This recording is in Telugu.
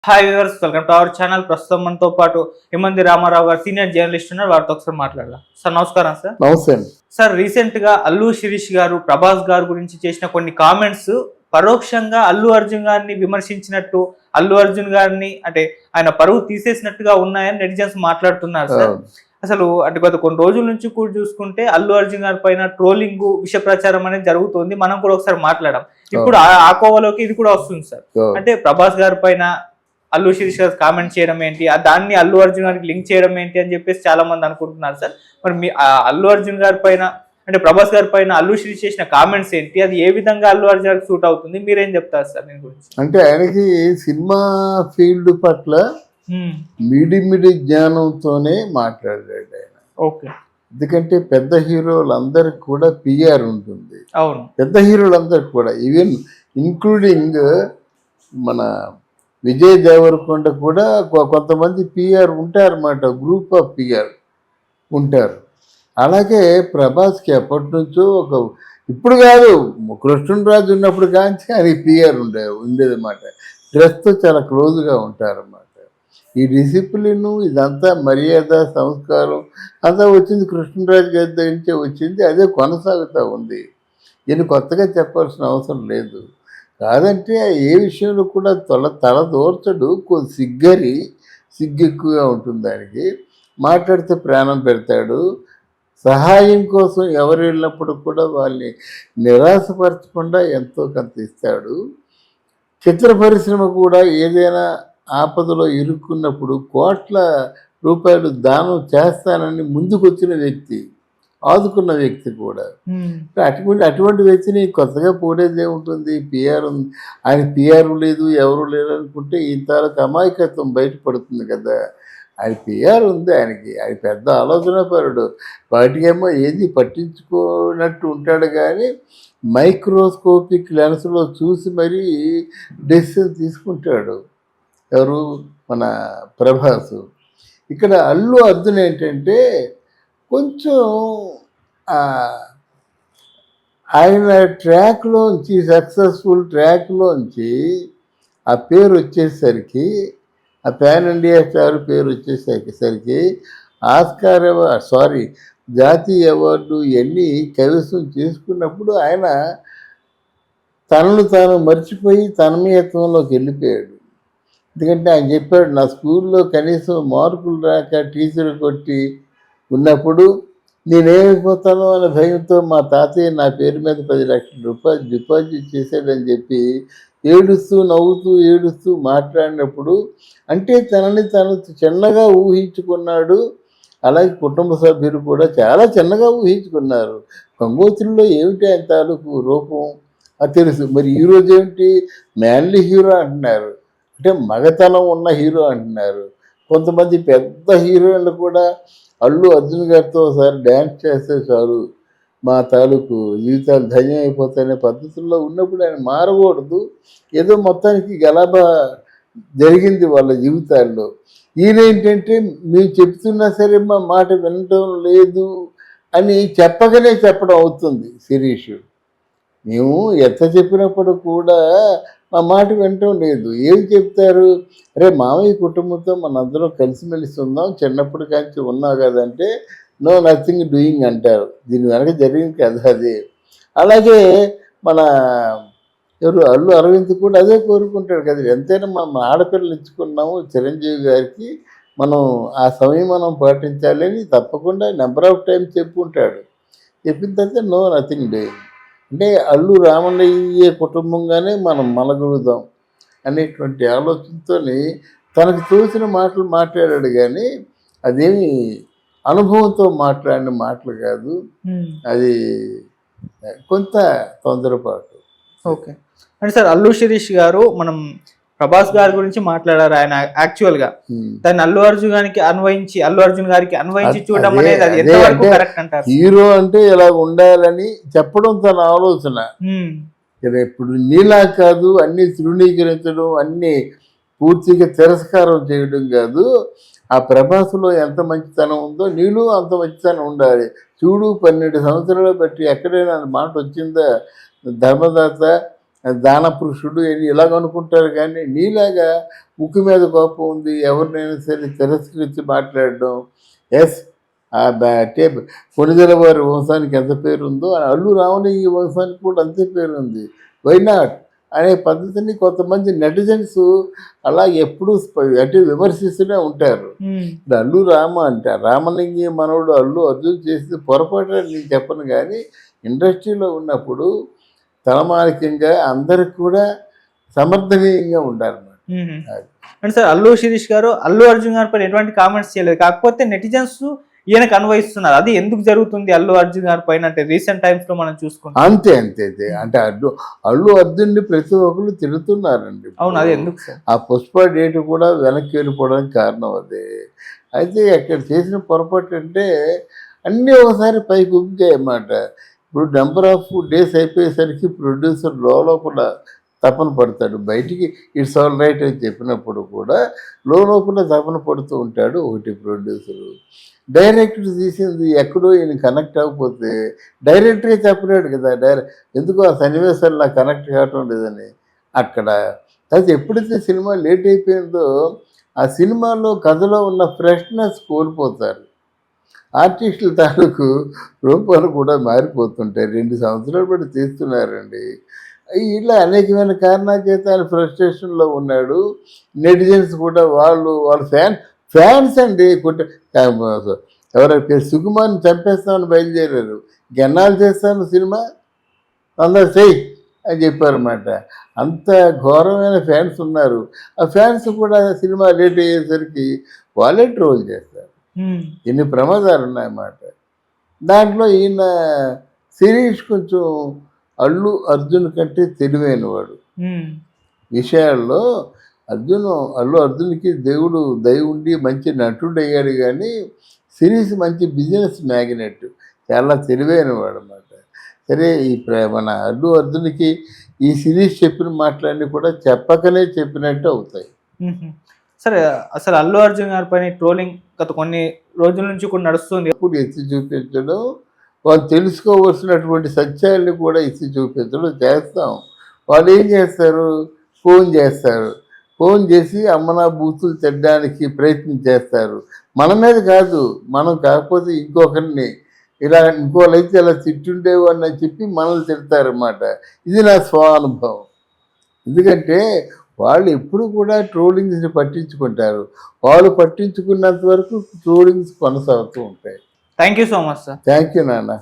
Hi viewers, welcome to our channel. ప్రస్తుతం మనతో పాటు హిమంతి రామారావు గారు సీనియర్ జర్నలిస్ట్ ఉన్నారు. వారితో ఒకసారి మాట్లాడదాం. సార్ నమస్కారం. సార్ నమస్తే అండి. సార్ రీసెంట్ గా అల్లు శిరీష్ గారు ప్రభాస్ గారి గురించి చేసిన కొన్ని కామెంట్స్ పరోక్షంగా అల్లు అర్జున్ గారిని విమర్శించినట్టు, అల్లు అర్జున్ గారిని అంటే ఆయన పరువు తీసేసినట్టుగా ఉన్నాయని నెటిజన్స్ మాట్లాడుతున్నారు సార్. అసలు అంటే గత కొన్ని రోజుల నుంచి కూడా చూసుకుంటే అల్లు అర్జున్ గారి పైన ట్రోలింగ్, విష ప్రచారం అనేది జరుగుతుంది. మనం కూడా ఒకసారి మాట్లాడాం. ఇప్పుడు ఆ కోవలోకి ఇది కూడా వస్తుంది సార్. అంటే ప్రభాస్ గారి పైన అల్లు శిరీష్ గారు కామెంట్ చేయడం ఏంటి, దాన్ని అల్లు అర్జున్ గారికి లింక్ చేయడం ఏంటి అని చెప్పేసి చాలా మంది అనుకుంటున్నారు సార్. మరి మీ అల్లు అర్జున్ గారి పైన అంటే ప్రభాస్ గారి పైన అల్లు శిరీష్ చేసిన కామెంట్స్ ఏంటి, అది ఏ విధంగా అల్లు అర్జున్ గారికి సూట్ అవుతుంది, మీరేం చెప్తారు సార్ దీని గురించి? అంటే ఆయనకి సినిమా ఫీల్డ్ పట్ల మిడి జ్ఞానంతోనే మాట్లాడాడు ఆయన. ఓకే. ఎందుకంటే పెద్ద హీరోలందరికి కూడా పిఆర్ ఉంటుంది. అవును, పెద్ద హీరోలందరికి కూడా, ఈవెన్ ఇంక్లూడింగ్ మన విజయ్ దేవరకొండ కూడా కొంతమంది పిఆర్ ఉంటారన్నమాట, గ్రూప్ ఆఫ్ పిఆర్ ఉంటారు. అలాగే ప్రభాస్కి ఎప్పటి నుంచో ఇప్పుడు కాదు, కృష్ణరాజు ఉన్నప్పుడు కాంచి ఆయన పిఆర్ ఉండేదన్నమాట. డ్రెస్తో చాలా క్లోజ్గా ఉంటారన్నమాట. ఈ డిసిప్లిన్ ఇదంతా మర్యాద సంస్కారం అంతా వచ్చింది కృష్ణరాజు గారి దగ్గర నుంచే వచ్చింది. అదే కొనసాగుతూ ఉంది. ఈయన కొత్తగా చెప్పాల్సిన అవసరం లేదు. కాదంటే ఏ విషయంలో కూడా తల దూర్చడు. సిగ్గు ఎక్కువగా ఉంటుంది దానికి. మాట్లాడితే ప్రాణం పెడతాడు. సహాయం కోసం ఎవరు వెళ్ళినప్పుడు కూడా వాళ్ళని నిరాశపరచకుండా ఎంతో కొంత ఇస్తాడు. చిత్ర పరిశ్రమ కూడా ఏదైనా ఆపదలో ఇరుక్కున్నప్పుడు కోట్ల రూపాయలు దానం చేస్తానని ముందుకొచ్చిన వ్యక్తి, ఆదుకున్న వ్యక్తి కూడా. అటువంటి వ్యక్తిని కొత్తగా పోడేదే ఉంటుంది. పిఆర్ ఉంది, ఆయన పిఆర్ లేదు, ఎవరు లేరు అనుకుంటే ఇంతవరకు అమాయకత్వం బయటపడుతుంది కదా. ఆయన పిఆర్ ఉంది ఆయనకి. ఆయన పెద్ద ఆలోచనాపరుడు. వాటికేమో ఏది పట్టించుకోనట్టు ఉంటాడు, కానీ మైక్రోస్కోపిక్ లెన్స్లో చూసి మరీ డెసిషన్ తీసుకుంటాడు. ఎవరు? మన ప్రభాస్. ఇక్కడ అల్లు అర్జున్ ఏంటంటే కొంచెం ఆయన ట్రాక్లోంచి, సక్సెస్ఫుల్ ట్రాక్లోంచి ఆ పేరు వచ్చేసరికి, ఆ పాన్ ఇండియా స్టార్ పేరు వచ్చేసరికి ఆస్కార్ జాతీయ అవార్డు ఇవన్నీ కైవసం చేసుకున్నప్పుడు ఆయన తనను తాను మర్చిపోయి తన్మయత్వంలోకి వెళ్ళిపోయాడు. ఎందుకంటే ఆయన చెప్పాడు, నా స్కూల్లో కనీసం మార్కులు రాక టీచర్ కొట్టి ఉన్నప్పుడు నేనేమైపోతానో అనే భయంతో మా తాతయ్య నా పేరు మీద 10 లక్షల రూపాయలు డిపాజిట్ చేశాడని చెప్పి ఏడుస్తూ మాట్లాడినప్పుడు, అంటే తనని తను చిన్నగా ఊహించుకున్నాడు. అలాగే కుటుంబ సభ్యులు కూడా చాలా చిన్నగా ఊహించుకున్నారు. గంగోత్రిలో ఏమిటి ఆయన తాలూకు రూపం అది తెలుసు. మరి ఈరోజు ఏమిటి, మ్యాన్లీ హీరో అంటున్నారు, అంటే మగతనం ఉన్న హీరో అంటున్నారు. కొంతమంది పెద్ద హీరోయిన్లు కూడా అల్లు అర్జున్ గారితో ఒకసారి డ్యాన్స్ చేస్తే చాలు మా తాలూకు జీవితాలు ధన్యం అయిపోతాయనే పద్ధతుల్లో ఉన్నప్పుడు ఆయన మారకూడదు. ఏదో మొత్తానికి గలాబా జరిగింది వాళ్ళ జీవితాల్లో. ఈయనేంటంటే మేము చెప్తున్నా సరే మా మాట వినటం లేదు అని చెప్పడం అవుతుంది శిరీష్. మేము ఎంత చెప్పినప్పుడు కూడా మా మాట వినటం లేదు. ఏం చెప్తారు, అరే మామయ్య కుటుంబంతో మనందరం కలిసిమెలిసి ఉందాం, చిన్నప్పుడు కాంచి ఉన్నావు కదంటే నో నథింగ్ డూయింగ్ అంటారు. దీని వెనక జరిగింది కదా అదే. అలాగే మన అల్లు అరవింద్ కూడా అదే కోరుకుంటాడు కదా. ఎంతైనా మనం ఆడపిల్లలు ఇచ్చుకున్నాము చిరంజీవి గారికి, మనం ఆ సమయం మనం పాటించాలని తప్పకుండా నెంబర్ ఆఫ్ టైమ్స్ చెప్పుకుంటాడు. చెప్పిన తర్వాత నో నథింగ్ డూయింగ్ అంటే అల్లు రామయ్య కుటుంబంగానే మనం మనగలుగుదాం అనేటువంటి ఆలోచనతో తనకు తోచిన మాటలు మాట్లాడాడు. కానీ అదేమి అనుభవంతో మాట్లాడిన మాటలు కాదు, అది కొంత తొందరపాటు. ఓకే. అంటే సార్ అల్లు శిరీష్ గారు మనం ప్రభాస్ గారి గురించి మాట్లాడారు. ఆయన యాక్చువల్ గా దాన్ని అల్లు అర్జున్ గారికి అన్వయించి చూడడం అనేది అది ఎంతవరకు కరెక్ట్ అంటారు? హీరో అంటే ఇలా ఉండాలని చెప్పడం తన ఆలోచన. ఇప్పుడు నీలా కాదు అన్ని తృణీకరించడం, అన్ని పూర్తిగా తిరస్కారం చేయడం కాదు. ఆ ప్రభాస్లో ఎంత మంచితనం ఉందో నీళ్ళు అంత మంచితనం ఉండాలి. చూడు 12 సంవత్సరాలు బట్టి ఎక్కడైనా మాట వచ్చిందా? ధర్మదాత దాన పురుషుడు ఇలాగ అనుకుంటారు. కానీ నీలాగా ముక్కు మీద కోపం ఉంది, ఎవరినైనా సరే తిరస్కరించి మాట్లాడడం. ఎస్, అంటే కొణిదెల వారి వంశానికి ఎంత పేరు ఉందో అల్లు రామలింగ వంశానికి కూడా అంతే పేరు ఉంది. వై నాట్ అనే పద్ధతిని కొంతమంది నెటిజన్స్ అలా ఎప్పుడూ అంటే విమర్శిస్తూనే ఉంటారు. ఇప్పుడు అల్లు రామ అంటే రామలింగ మనవుడు అల్లు అర్జున్ చేసింది పొరపాటు అని నేను చెప్పను. కానీ ఇండస్ట్రీలో ఉన్నప్పుడు తలమానికంగా అందరికి కూడా సమర్థనీయంగా ఉండాలన్నమాట. అంటే సార్ అల్లు శిరీష్ గారు అల్లు అర్జున్ గారి పైన ఎటువంటి కామెంట్స్ చేయలేదు, కాకపోతే నెటిజన్స్ ఈయనకు అన్వయిస్తున్నారు. అది ఎందుకు జరుగుతుంది అల్లు అర్జున్ గారి పైన అంటే రీసెంట్ టైమ్స్ లో మనం చూసుకుంటాం. అంతే అంటే అల్లు అర్జున్ని ప్రతి ఒక్కరు తిడుతున్నారండి. అవును, అది ఎందుకు సార్? ఆ పుష్ప డేట్ కూడా వెనక్కి వెళ్ళిపోవడానికి కారణం అదే. అయితే అక్కడ చేసిన పొరపాటు అంటే అన్నీ ఒకసారి పైకి ఉబ్బికాయన్నమాట. ఇప్పుడు నెంబర్ ఆఫ్ డేస్ అయిపోయేసరికి ప్రొడ్యూసర్ లోపల తపన పడతాడు. బయటికి ఇట్స్ ఆల్ రైట్ అని చెప్పినప్పుడు కూడా లోపల తపన పడుతూ ఉంటాడు ఒకటి ప్రొడ్యూసరు. డైరెక్టర్ తీసింది ఎక్కడో ఈయన కనెక్ట్ అవ్వకపోతే డైరెక్టరే చెప్పలేడు కదా, ఎందుకో ఆ సన్నివేశాలు నాకు కనెక్ట్ కావటం లేదని అక్కడ. అయితే ఎప్పుడైతే సినిమా లేట్ అయిపోయిందో ఆ సినిమాలో కథలో ఉన్న ఫ్రెష్నెస్ కోల్పోతారు. ఆర్టిస్టుల తాలూకు రూపాలు కూడా మారిపోతుంటాయి. 2 సంవత్సరాలు బట్టి తీస్తున్నారండి. ఇలా అనేకమైన కారణాల చేత ఆయన ఫ్రస్ట్రేషన్లో ఉన్నాడు. నెటిజన్స్ కూడా వాళ్ళ ఫ్యాన్స్ అండి ఎవరైతే సుకుమార్ని చంపేస్తామని బయలుదేరారు. గెన్నాలు చేస్తాను సినిమా అందరు చెయ్యి అని చెప్పారన్నమాట. అంత ఘోరమైన ఫ్యాన్స్ ఉన్నారు. ఆ ఫ్యాన్స్ కూడా సినిమా లేట్ అయ్యేసరికి వాళ్ళే ట్రోల్ చేస్తారు. ఎన్ని ప్రమాదాలు ఉన్నాయన్నమాట. దాంట్లో ఈయన శిరీష్ కొంచెం అల్లు అర్జున్ కంటే తెలివైనవాడు విషయాల్లో. అల్లు అర్జున్కి దేవుడు దయ ఉండి మంచి నటుడు అయ్యాడు. కానీ సిరీస్ మంచి బిజినెస్ మ్యాగ్నెట్, చాలా తెలివైనవాడు అన్నమాట. సరే మన అల్లు అర్జున్కి ఈ సిరీస్ చెప్పిన మాటలన్నీ కూడా చెప్పకనే చెప్పినట్టు అవుతాయి. సరే, అసలు అల్లు అర్జున్ గారి పైన ట్రోలింగ్ గత కొన్ని రోజుల నుంచి కూడా నడుస్తుంది. ఎప్పుడు ఎత్తి చూపించడం, వాళ్ళు తెలుసుకోవలసినటువంటి సత్యాన్ని కూడా ఎత్తి చూపించడం చేస్తాం. వాళ్ళు ఏం చేస్తారు, ఫోన్ చేస్తారు. ఫోన్ చేసి అమ్మనా బూతులు తిట్టడానికి ప్రయత్నం చేస్తారు. మన మీద కాదు, మనం కాకపోతే ఇంకొకరిని ఇలా ఇంకోళ్ళైతే ఇలా తిట్టుండేవాడిని అని చెప్పి మనల్ని తిడతారన్నమాట. ఇది నా స్వానుభవం. ఎందుకంటే వాళ్ళు ఎప్పుడు కూడా ట్రోలింగ్స్ని పట్టించుకుంటారు. వాళ్ళు పట్టించుకున్నంత వరకు ట్రోలింగ్స్ కొనసాగుతూ ఉంటాయి. Thank you so much sir. Thank you నాన్న.